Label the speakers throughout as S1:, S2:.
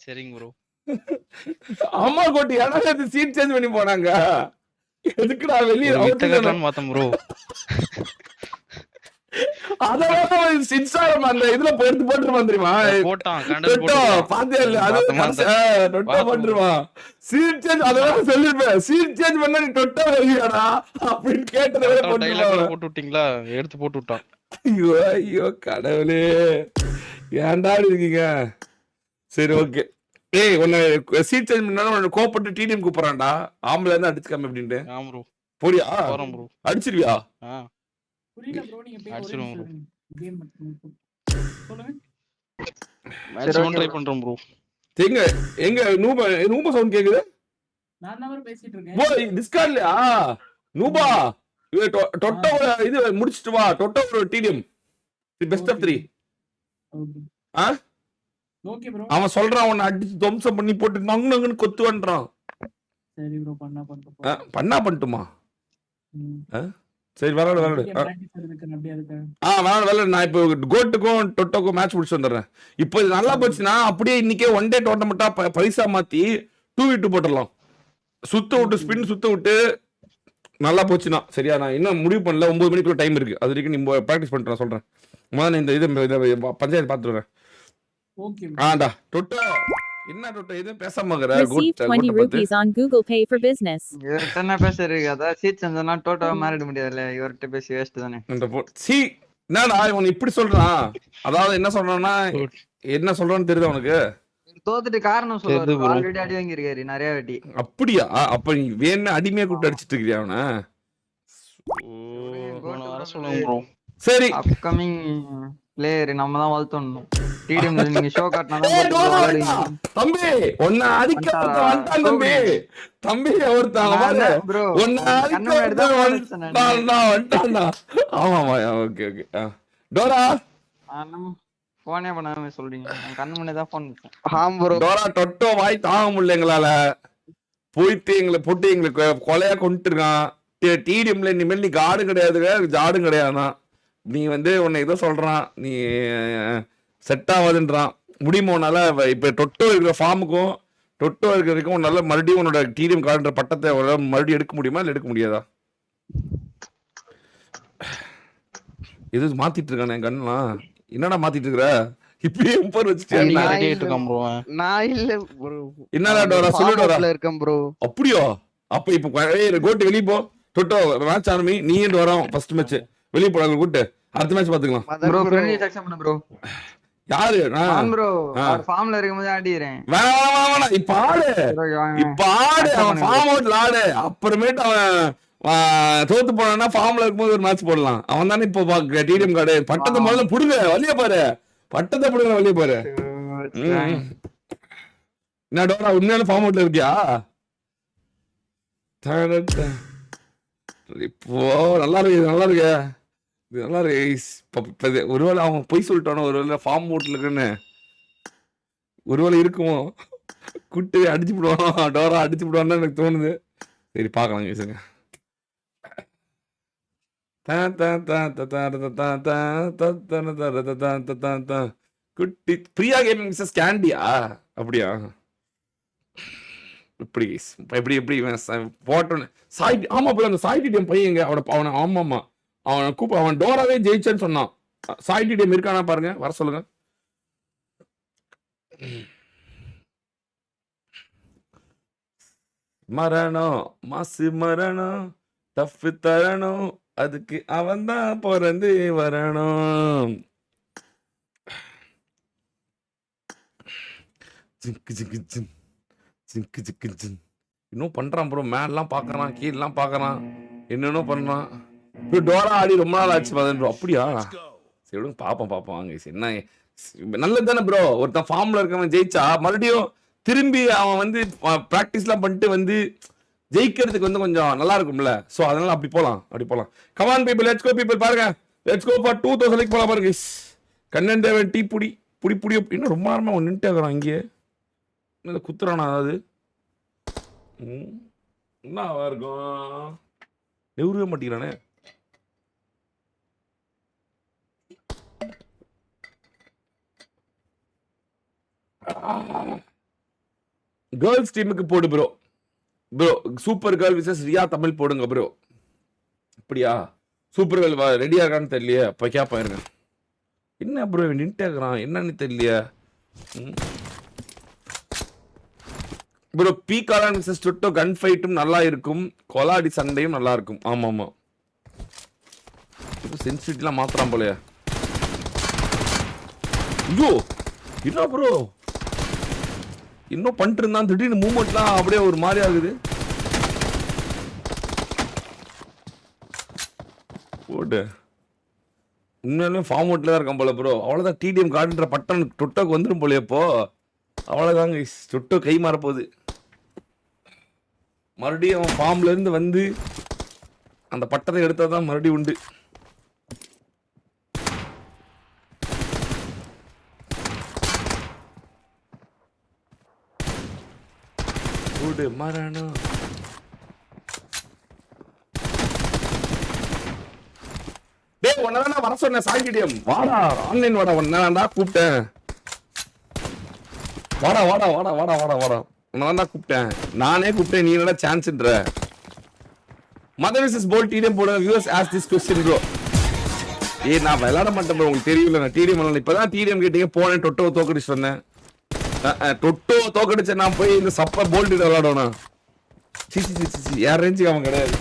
S1: சரிங்க ப்ரோ.
S2: ஆமா கோட்டி யாராவது அது சீட் சேஞ்ச் பண்ணி போனாங்க. எதுக்குடா வெளிய
S1: ஒரு வித்த
S2: அவுட் தானே.
S1: காட்டலான்னு பார்த்தேன் ப்ரோ.
S2: அதெல்லாம் இன்ஸ்டாகிராம் அந்த இதுல எடுத்து போட்டுருவான் தெரியுமா?
S1: போட்டான் கண்டென்ட்
S2: டொட்டோ
S1: போட்டுட்டான்.
S2: பாத்தியா இல்ல? அது டொட்டோ போட்டுருவான். சீட் சேஞ்ச் அதெல்லாம் சொல்லிருப்பேன். சீட் சேஞ்ச் பண்ணா நீ டொட்டோ வெளியாடா அப்படின்னு கேட்டதே போட்டுருவான்.
S1: போட்டு விட்டீங்களா? எடுத்து போட்டு விட்டான்.
S2: ஐயோ ஐயோ கடவுளே ஏன்டா இருக்கீங்க? சரி ஓகே. ஏய் உன்னை சீட் சேஞ்ச் பண்ணாலும் உன்னை கோபப்பட்டு டிடிஎம் கூப்பிடறான்டா. ஆம்பளை இருந்தா அடிச்சுக்காம எப்படின்ட்டு.
S1: ஆமா ப்ரோ.
S2: போடியா?
S1: போறேன் ப்ரோ.
S2: அடிச்சிருவியா?
S3: புரியல ப்ரோ நீங்க போய் ஒரே நிமிஷம் கேம் சொல்லுங்க.
S1: மேட்ச் ஒன் ட்ரை பண்றோம் ப்ரோ.
S2: எங்க எங்க நூபா சவுண்ட் கேக்குது?
S3: நான் தான் பேசிட்டு இருக்கேன்.
S2: ஓ டிஸ்கார்ட்லயா? நூபா டொட்டோ இது முடிச்சிட்டு வா. டொட்டோ TDM the best of 3.
S3: Okay. Okay bro.
S2: அவன் சொல்றான் உன்னை அடிச்சு துவம்சம் பண்ணி போட்டு நங்குன்னு கொத்துவன்றான்.
S3: சரி ப்ரோ
S2: பண்ணட்டுமா? சரி விளாடு
S3: வேற
S2: நான் இப்போ கோட்டுக்கும் டொட்டோக்கும் மேட்ச் முடிச்சு வந்துடுறேன். இப்போ இது நல்லா போச்சுன்னா அப்படியே இன்னைக்கே ஒன் டே டோர்னமெண்டா பரிசா மாத்தி 2v2 போட்டுடலாம். சுத்த விட்டு ஸ்பின் சுத்த விட்டு நல்லா போச்சுன்னா சரியா? நான் இன்னும் முடிவு பண்ணல. 9 மணிக்குள்ள டைம் இருக்கு. அது வரைக்கும் நீ பிராக்டிஸ் பண்ணிட்டு நான் சொல்றேன். முதல்ல இந்த இது பஞ்சாயத்து பாத்துறேன்.
S3: ஓகே
S2: ஆண்டா டொட்டோ என்ன டொட்டோ எதுவும் பேசாம இருக்கற?
S4: Received 20 rupees on Google Pay for business.
S5: இவர்ட்ட என்ன பேசுறீங்க? அத சீட் செஞ்சனா டோட்டோவா மாறிட முடியாதுல. இவர்ட்ட பேசி வேஸ்ட் தானே.
S2: என்னடா இவன் இப்படி சொல்றான்? அதாவது என்ன சொல்றான்னா என்ன சொல்றான்னு தெரியுதா உனக்கு?
S5: தோத்துட்டு காரணம் சொல்றாரு. ஆல்ரெடி அடி வாங்கி இருக்காரு நிறைய வாட்டி.
S2: அப்படியா? அப்ப நீ வேணா அடிமையா கூப்பிட்டு அடிச்சிட்டு இருக்கியா அவனை?
S1: வர சொல்லுங்க ப்ரோ.
S2: சரி
S5: அப்கமிங் பிளேயர் நம்ம தான் வளர்த்தணும். டிடிஎம்ல நீங்க ஷோ காட்டினா தான்
S2: தம்பி உன்னை அடிக்க வந்துட்டான் தம்பி. தம்பி ஒருத்தன்
S5: ப்ரோ
S2: உன்னை அடிக்க வந்துட்டான்டா. ஆமாமா ஓகே ஓகே. டோரா
S5: போனே பண்ணாம சொல்றீங்க. கண்ணு முன்னே தான் போன் பண்ணேன். ஆம் ப்ரோ.
S2: டோரா டொட்டோ வாய் தாங்க முடியல எங்களால. போயிட்டு எங்களை போட்டு எங்களுக்கு கொலையா கொண்டுட்டு இருக்கான். டிடிஎம்ல இனிமேல் நீ காடு கிடையாதுங்க ஜாடும் கிடையாதுதான். நீ உன்னை ஏதோ சொல்றான். நீ செட் ஆகாதுன்றான். முடியுமோனால இப்ப டொட்டோ இருக்கிற ஃபார்முக்கும் டொட்டோ இருக்கிற வரைக்கும் உன்னால மறுபடியும் உன்னோட டிடிஎம் கார்டுன்ற பட்டத்தை மறுபடியும் எடுக்க முடியுமா இல்ல எடுக்க முடியாதா? எது மாத்திட்டு இருக்கானே என் கண்ணெல்லாம். என்னடா மாத்திட்டு இருக்கிற? இப்பயே உப்பர் வச்சுட்டேன்.
S5: நான் இல்ல ப்ரோ.
S2: என்னடா டோரா சொல்லு டோரா.
S5: இருக்கேன் ப்ரோ.
S2: அப்படியோ? அப்ப இப்ப கோட்டு வெளிய போ. டொட்டோ மேட்ச் ஆரம்பி. நீ ஏன் வரோம் ஃபர்ஸ்ட் மேட்ச் வெளிய போறாங்க கூட்டு. அடுத்த மேட்ச் பாத்துக்கலாம்.
S5: ப்ரோ ஃப்ரெண்ட்லி செக்ஷன் பண்ணு ப்ரோ.
S2: யாரு?
S5: நான் ப்ரோ ஃபார்ம்ல இருக்கும்போது ஆடிறேன்.
S2: வேணாம் இப்ப ஆடு. அவன் ஃபார்ம் அவுட்ல ஆடு. அப்புறமேட்டு அவன் தோத்து போனான்னா ஃபார்ம்ல இருக்கும்போது ஒரு மேட்ச் போடலாம். அவன் தானே இப்போ டிடிஎம் கார்டு. பட்டத்தை முதல்ல புடுங்க வெளிய பாரு. பட்டத்தை புடுங்க வெளிய பாரு. என்ன டோரா உண்மையான ஃபார்ம் அவுட்ல இருக்கியா? இப்போ நல்லா இருக்கு நல்லா இருக்கு நல்லா இருக்கு. ஒருவேளை அவன் பொய் சொல்லிட்டானோ? ஒருவேளை ஃபார்ம் அவுட்ல இருக்குன்னு ஒருவேளை இருக்குமோ? கூட்டு அடிச்சு விடுவான். டோரா அடிச்சு விடுவான்னு எனக்கு தோணுது. சரி பாக்கலாம் கேசுங்க. குட்டி பிரியா கேமிங் மிஸ்ஸஸ் கேண்டியா? அப்படியா? இப்படி எப்படி எப்படி போட்டோன்னு சாய். ஆமா போய் அந்த சாய் டிடிஎம் பையங்க அவனை ஆமாமா அவனை அவன் டோராவே ஜெயிச்சேன்னு சொன்னான். சாய் டிடிஎம் இருக்கானா பாருங்க, வர சொல்லுங்க. மரணம் மாசு மரணம் டஃப் தரணும் அதுக்கு அவன் தான் பிறந்து வரணும். இன்னும் பண்றான் ப்ரோ. மேலாம் பாக்குறான் கீழெல்லாம் பாக்குறான் என்னென்ன பண்றான். டோரா ஆடி ரொம்ப நாள் ஆச்சு ப்ரோ. அப்படியா? சரி விடுங்க பாப்போம் வாங்க. என்ன நல்லது தானே ப்ரோ. ஒருத்தன் ஃபார்ம்ல இருக்கவன் ஜெயிச்சா மறுபடியும் திரும்பி அவன் பிராக்டிஸ்லாம் பண்ணிட்டு ஜெயிக்கிறதுக்கு கொஞ்சம் நல்லா இருக்கும்ல. ஸோ அதனால அப்படி போலாம். Come on people let's go people பாருங்க. லெட்ஸ் கோ ஃபார் 2000 போலாம் பாருங்க. கண்ணன் தேவன் டீ புடி இன்னும் ரொம்ப நேரமா நின்றுட்டே இருக்கிறான் இங்கே. குத்துறானா? அதாவது என்ன இருக்கும் நெருவே மாட்டேங்கிறானே. கேர்ள்ஸ் டீமுக்கு போடு bro. Bro super girl wishes Riya Tamil போடுங்க ப்ரோ. அப்படியா சூப்பர் கேர்ள் ரெடியா இருக்கான்னு தெரியலையே. அப்ப கேப்பாயிருங்க. என்ன ப்ரோ நின்ட்டே இருக்கிறான் என்னன்னு தெரியலையே. ப்ரோ பீகாலான் விசஸ் டுட்டோ கன் ஃபைட்டும் நல்லா இருக்கும். கொலாடி சண்டையும் நல்லா இருக்கும். ஆமா ஆமா சென்சிட்டிலாம் மாத்திரம் போலையா. ஐயோ என்ன ப்ரோ இன்னும் பண்ணிட்டு இருந்தான். திடீர்னு மூவ்மெண்ட்லாம் அப்படியே ஒரு மாதிரி ஆகுது. போட்டு உண்மையாலுமே ஃபார்ம் அவுட்ல தான் இருக்கான் போல ப்ரோ. அவ்வளோதான் டிடிஎம் கார்டுன்ற பட்டன் டொட்டோக்கு வந்துடும் போல. இப்போ அவ்வளோதாங்க டொட்டோ கை மாறப்போகுது. மறுபடியும் அவன் ஃபார்ம்ல இருந்து வந்து அந்த பட்டத்தை எடுத்தால் தான் மறுபடியும் உண்டு. மரணம் டேய் உன்னதான் வர சொன்னேன். சாங்கிடியம் வாடா ஆன்லைன் வாடா. உன்னதான்டா கூப்பிட்டேன். வாடா வாடா வாடா வாடா வாடா வாடா உன்னதான்டா கூப்பிட்டேன். நானே கூப்பிட்டேன். நீ என்னடா சான்ஸ்ன்ற. மதர் விசஸ் போல் டிடிஎம் போட viewers ask this question bro. ஏய் நான் விளையாட மாட்டேன் ப்ரோ. உங்களுக்கு தெரியல நான் டிடிஎம் விளையாட. இப்பதான் டிடிஎம் கேட்டீங்க போனேன் டொட்டோ தோக்கடிச்சு வந்தேன். டொட்டோ தோக்கடிச்ச நான் போய் இந்த சப்ப போல்ட் விளையாடணும். யார் ரேஞ்சுக்கு அவன் கிடையாது.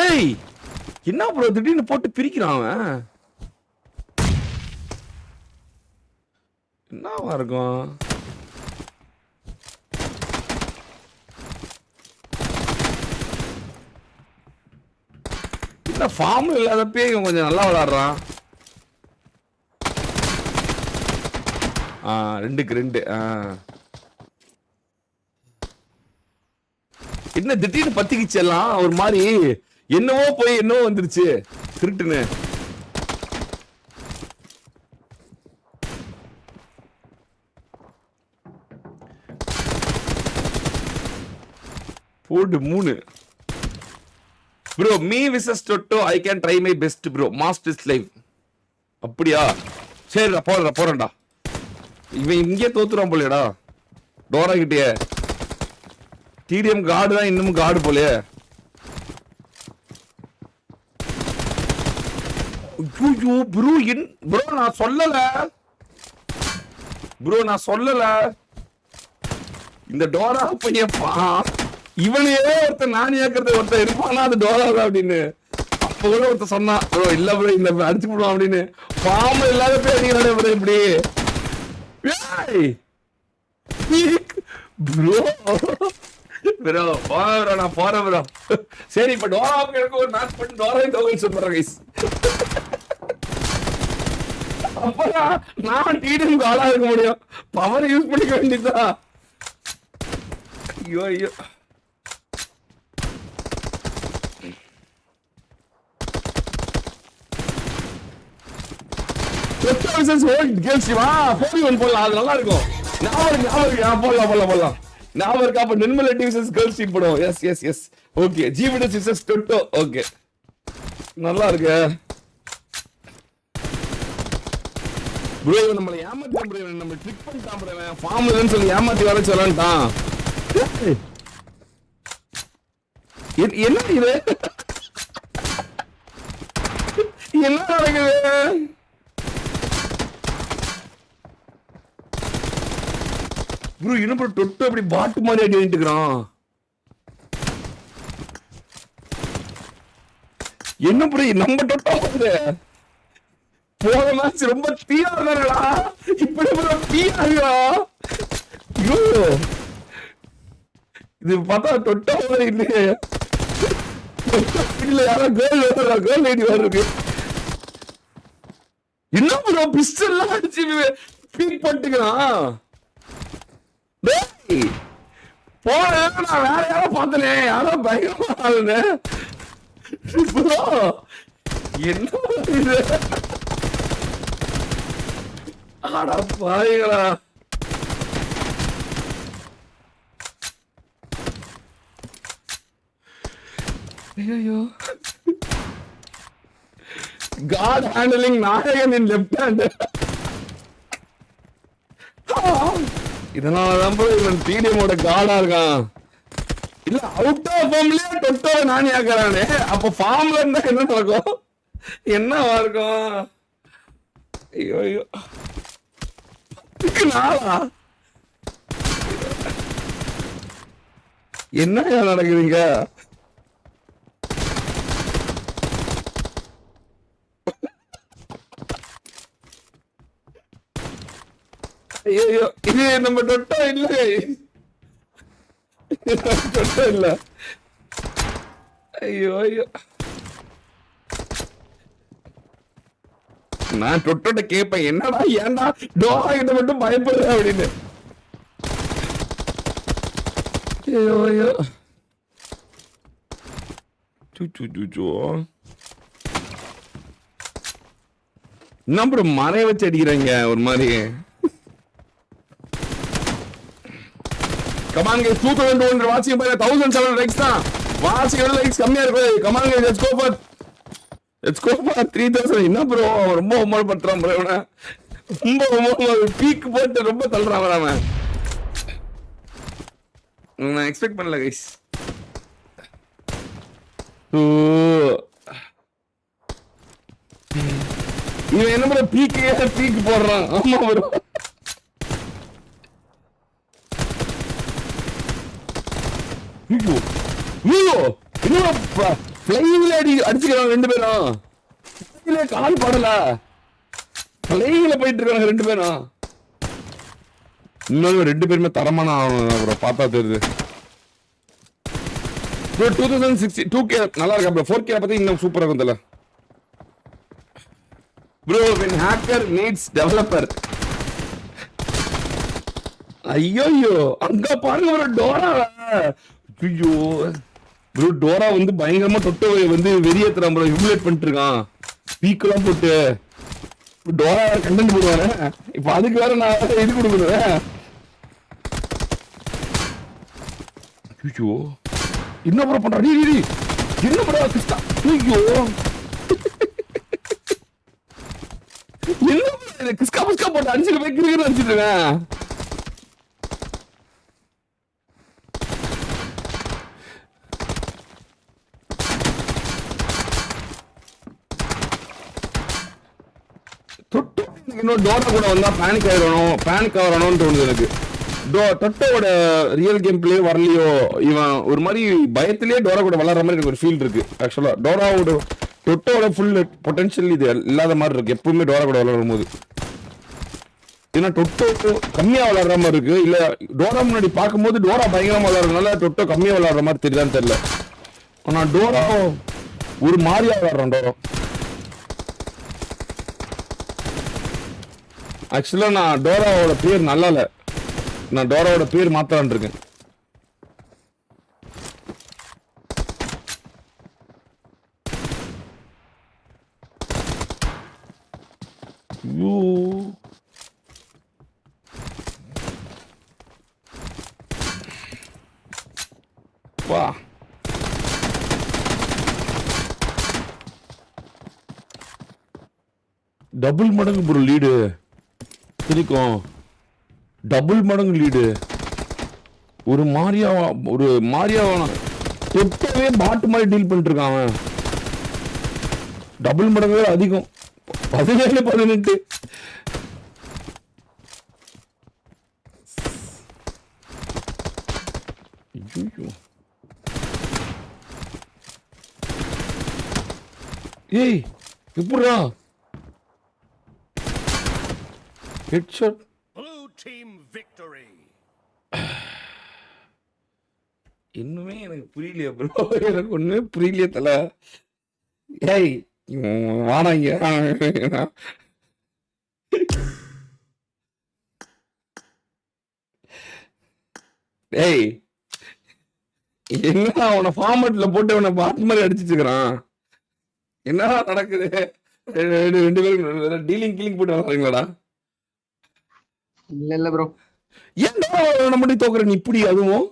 S2: ஏய் என்ன ப்ரோ திடீர்னு போட்டு பிரிக்கிறான் அவன். என்னவா இருக்கும். இந்த ஃபார்ம் இல்லாதப்பே இவன் கொஞ்சம் நல்லா விளையாடுறான். 2-2 என்ன திடீர்னு பத்திக்கிச்சு எல்லாம் ஒரு மாதிரி. என்னவோ போய் என்னவோ வந்துருச்சு திருட்டுன்னு. போடு 3 ப்ரோ. மீ விசஸ் டொட்டோ I can try my best bro. Masters live. அப்படியா சரிடா போறேன்டா. இவன் இங்கே தோத்துறான் போலடா டோரா கிட்டே. டிடிஎம் கார்டு தான் இன்னமும் கார்டு போலயே. ஐயோ ப்ரோ ப்ரோ நான் சொல்லல இந்த டோரா பையன் இவனையே ஒருத்தர் நான் ஏற்கிறது ஒருத்தர் இருப்பானா அது டோரா தான் அப்படின்னு. அப்ப கூட ஒருத்தர் சொன்னான் ப்ரோ இல்ல ப்ரோ இல்ல அடிச்சு போடுவான் அப்படின்னு. பாம்பு இல்லாத பேர் ப்ரோ இப்படி ப்ரோ ப்ரோ நான் போறேன் ப்ரோ. சரி இப்ப டோராவுக்கு எனக்கு ஒரு மேட்ச் பண்ணி டோராவை தோகல் சொல்றேன் கைஸ். அப்பதான் நான் டிடிஎம் ஆளா இருக்க முடியும். பவர் யூஸ் பண்ணிக்க வேண்டியதா. ஐயோ ஐயோ போடலாம் அது நல்லா இருக்கும். போடலாம் ஞாபகம் இருக்கா. அப்ப நிர்மல் விசஸ் கேர்ள்ஸ் டீம் போடுவோம். Yes okay. ஜிவிடஸ் விசஸ் டொட்டோ. ஓகே நல்லா இருக்கு ப்ரோ. நம்மள ஏமாத்திட்டான் ப்ரோ. நம்ம ட்ரிக் பண்ணிட்டான் ப்ரோ. ஃபார்ம் இல்லன்னு சொல்லி ஏமாத்தி வர சொல்லட்டான். என்ன இது என்ன நடக்குது. ப்ரோ இன்னும் டொட்டோ அப்படி பாட்டு மாதிரி அடிட்டு இருக்கிறான். என்ன ப்ரோ நம்ம டொட்டோ வந்து போன மேட்ச் ரொம்ப தீயா இருந்தாடா. இப்படி ப்ரோ தீயா இது பார்த்தா டொட்டோ மாதிரி இல்லையே. இல்ல யாரோ கேர்ள் லேடி வருது. என்ன ப்ரோ பிஸ்டல்லாம் அடிச்சு பீக் பண்ணிட்டுக்கிறான். போன நான் வேற யாரோ பார்த்தனே. யாரோ பயங்கரமா ஆளுன்னு என்ன இது. அட பாருங்களா ஐயோ காட் ஹேண்டலிங் நாயகன் இன் லெஃப்ட் ஹேண்ட். இதனாலதான் போய் இவன் டிடிஎமோட காடா இருக்கான். இல்ல அவுட் ஆஃப் ஃபார்ம்லயே டொட்டோ நானே ஆக்குறானே. அப்ப ஃபார்ம்ல இருந்தா என்ன நடக்கும்? என்னவா இருக்கும்? ஐயோ ஐயோ நாளா என்ன நடக்குதுங்க? ஐயோ இது நம்ம டொட்டோ இல்ல, டொட்டோ இல்ல. ஐயோ ஐயோ நான் டொட்டோட கேப்பேன், என்னடா ஏன்டா டோரா கிட்ட மட்டும் பயப்படுற அப்படின்னு. ஐயோ ஐயோ என்ன ப்ரோ மறைய வச்சு அடிக்கிறாங்க ஒரு மாதிரி. கமான் गाइस 2200 வாட்சிங் பாருங்க. 1700 லைக்ஸ் தான். வாட்சிங் எவ்வளவு லைக்ஸ் கம்மியா இருக்கு. Come on guys let's go for 3000. என்ன ப்ரோ ரொம்ப ஹோம்வொர்க் பண்றான் ப்ரோ. இவன ரொம்ப பீக் போட்டு ரொம்ப தள்ளுறான் அவன். நான் எக்ஸ்பெக்ட் பண்ணல गाइस. இவன் என்ன ப்ரோ பீக் போடுறான். ஆமா ப்ரோ அடிச்சுக்கிறாங்க ரெண்டு பேரும். கால் படல பிளைங்ல போயிட்டு இருக்காங்க ரெண்டு பேரும். இன்னும் ரெண்டு பேருமே தரமான ஆகணும் பார்த்தா தெரியுது. 2060 2K நல்லா இருக்கா ப்ரோ. 4K பத்தி இன்னும் சூப்பரா இருக்கும் தெரியல bro. when hacker needs developer. ஐயோ அங்க பாருங்க ப்ரோ டோரா. ஐயோ ப்ரோ டோரா வந்து பயங்கரமா டொட்டோ வந்து வெறியேத்துறான் ப்ரோ. ஹியூமிலேட் பண்ணிட்டு இருக்கான் பீக்கெல்லாம் போட்டு. டோரா கண்டென்ட் போடுவானே இப்ப அதுக்கு வேற நான் இது கொடுக்கணும். ஐயோ என்ன ப்ரோ பண்ற நீ என்ன ப்ரோ கிஸ்கா. ஐயோ என்ன கிஸ்கா போட்டு அடிச்சுட்டு போய் கிரிக்கெட் அடிச்சுட்டு இருக்கேன். இன்னும் டோரா கூட வந்தா பேனிக் ஆகணும்னு தோணுது எனக்கு. டொட்டோட ரியல் கேம் பிளே வரலையோ. இவன் ஒரு மாதிரி பயத்திலேயே டோரா கூட விளாடுற மாதிரி எனக்கு ஒரு ஃபீல் இருக்கு. ஆக்சுவலா டொட்டோட ஃபுல் பொட்டன்ஷியல் இது இல்லாத மாதிரி இருக்கு எப்பவுமே டோரா கூட விளாடும் போது. ஏன்னா டொட்டோ கம்மியா விளாடுற மாதிரி இருக்கு. இல்ல டோரா முன்னாடி பார்க்கும்போது டோரா பயங்கரமா விளாடுறதுனால டொட்டோ கம்மியா விளாடுற மாதிரி தெரியுதான்னு தெரியல. ஆனா டோரா ஒரு மாதிரியா விளாடுறான் டோரா. ஆக்சுவலா நான் டோராவோட பேர் நல்லா இல்ல. நான் டோராவோட பேர் மாத்தலான் இருக்கேன். வா டபுள் மடங்கு ப்ரோ லீடு இருக்கும். டபுள் மடங்கு லீடு. ஒரு மாரியாவா தொட்டவே பாட்டு மாதிரி டீல் பண்ணிட்டு இருக்கான் அவன். டபுள் மடங்கு அதிகம் 17-18. ஏய் எப்படிடா ஹெட்ஷாட்.
S6: Blue team victory.
S2: இன்னுமே எனக்கு புரியலையா ப்ரோ. எனக்கு ஒண்ணுமே புரியலையே தல. ஏய் வாடாங்க. ஏய் என்ன அவனை ஃபார்மட்ல போட்டு அவனை பாட்டு மாதிரி அடிச்சிட்டு இருக்கிறான். என்ன நடக்குது? ரெண்டு பேரும் டீலிங் கீலிங் போட்டு வர்றீங்களாடா?
S5: இல்ல ப்ரோ
S2: ஏன்டா நம்ம தோக்குற நீ இப்படி அதுவும்